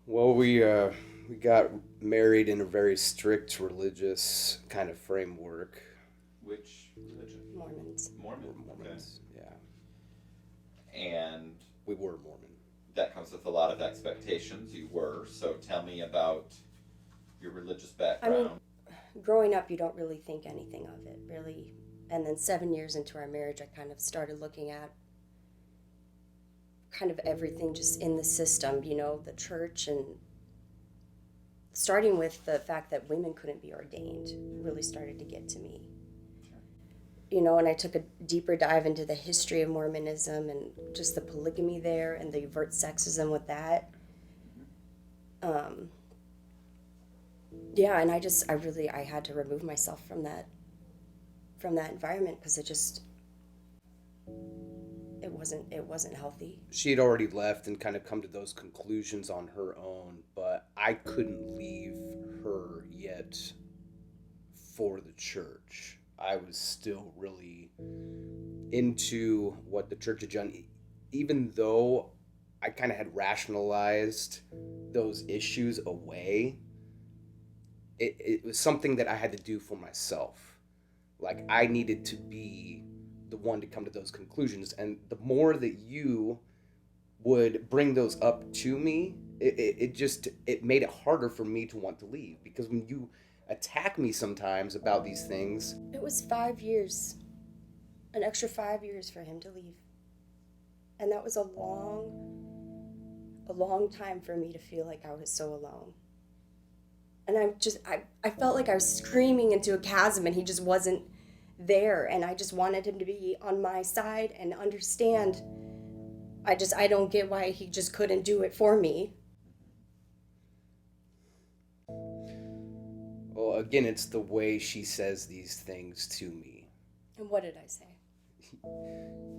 Well, we got married in a very strict religious kind of framework. Which religion? Mormons. Mormon. We're Mormons, yeah. Okay. And We were Mormon. that comes with a lot of expectations. You were. So tell me about your religious background. Growing up, you don't really think anything of it, really. And then 7 years into our marriage, I kind of started looking at kind of everything just in the system, the church, and starting with the fact that women couldn't be ordained really started to get to me. And I took a deeper dive into the history of Mormonism and just the polygamy there and the overt sexism with that. Yeah, and I had to remove myself from that environment because it wasn't healthy. She had already left and kind of come to those conclusions on her own, but I couldn't leave her yet for the church. I was still really into what the church had done, even though I kind of had rationalized those issues away. It was something that I had to do for myself. Like, I needed to be the one to come to those conclusions. And the more that you would bring those up to me, it made it harder for me to want to leave. Because when you attack me sometimes about these things, It was 5 years, an extra 5 years for him to leave. And that was a long time for me to feel like I was so alone. And I felt like I was screaming into a chasm and he just wasn't there. And I just wanted him to be on my side and understand. I don't get why he just couldn't do it for me. well, again, it's the way she says these things to me. And what did I say?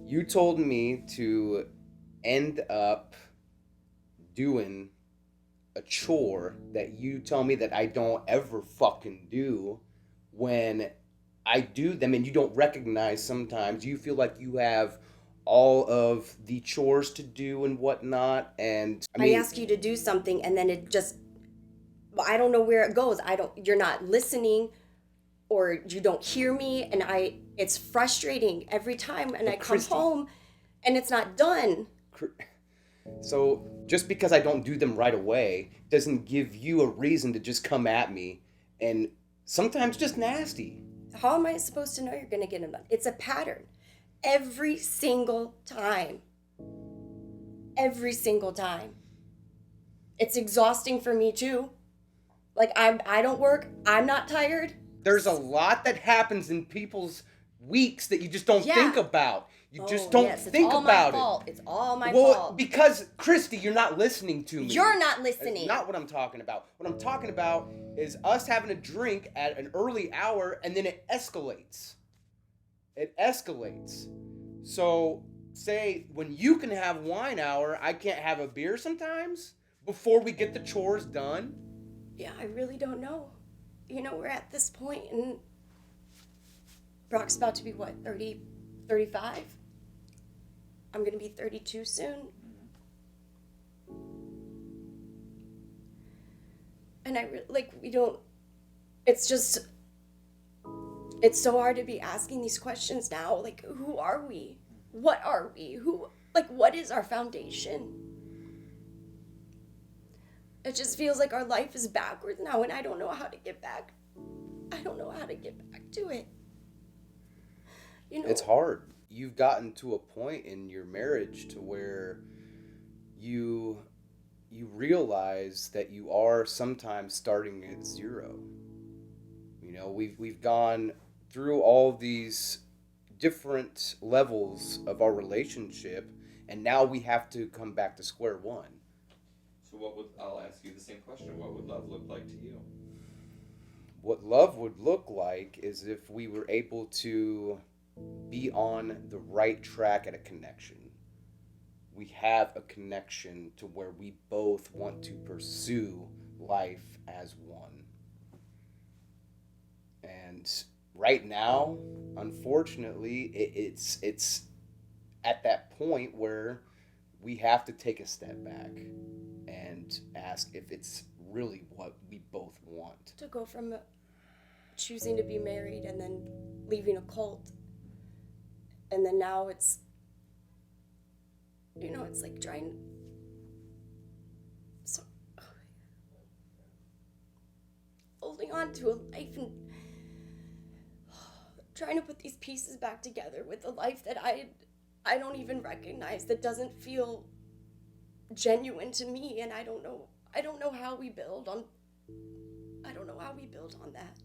You told me to end up doing a chore that you tell me that I don't ever fucking do. When I do them and you don't recognize, sometimes you feel like you have all of the chores to do and whatnot. And I ask you to do something and then I don't know where it goes. You're not listening or you don't hear me. And it's frustrating every time. And I come Christy, home and it's not done. So just because I don't do them right away doesn't give you a reason to just come at me and sometimes just nasty. How am I supposed to know you're going to get them done? It's a pattern. Every single time. Every single time. It's exhausting for me too. Like I don't work. I'm not tired. There's a lot that happens in people's weeks that you just don't think about. You just don't think about it. It's all my Well, fault. because, Christy, you're not listening to me. You're not listening. That's not what I'm talking about. What I'm talking about is us having a drink at an early hour and then it escalates. It escalates. So, say, when you can have wine hour, I can't have a beer sometimes before we get the chores done? Yeah, I really don't know. We're at this point and Brock's about to be, 30, 35? I'm going to be 32 soon. And it's so hard to be asking these questions now. Like, who are we? What are we? What is our foundation? It just feels like our life is backwards now and I don't know how to get back. I don't know how to get back to it. It's hard. You've gotten to a point in your marriage to where you realize that you are sometimes starting at zero. We've gone through all these different levels of our relationship, and now we have to come back to square one. So I'll ask you the same question. What would love look like to you? What love would look like is if we were able to be on the right track at a connection. We have a connection to where we both want to pursue life as one. And right now, unfortunately, it's at that point where we have to take a step back and and ask if it's really what we both want. To go from choosing to be married and then leaving a cult, and then now it's, it's like trying, so, holding on to a life and trying to put these pieces back together with a life that I don't even recognize, that doesn't feel genuine to me, and I don't know how we build on that.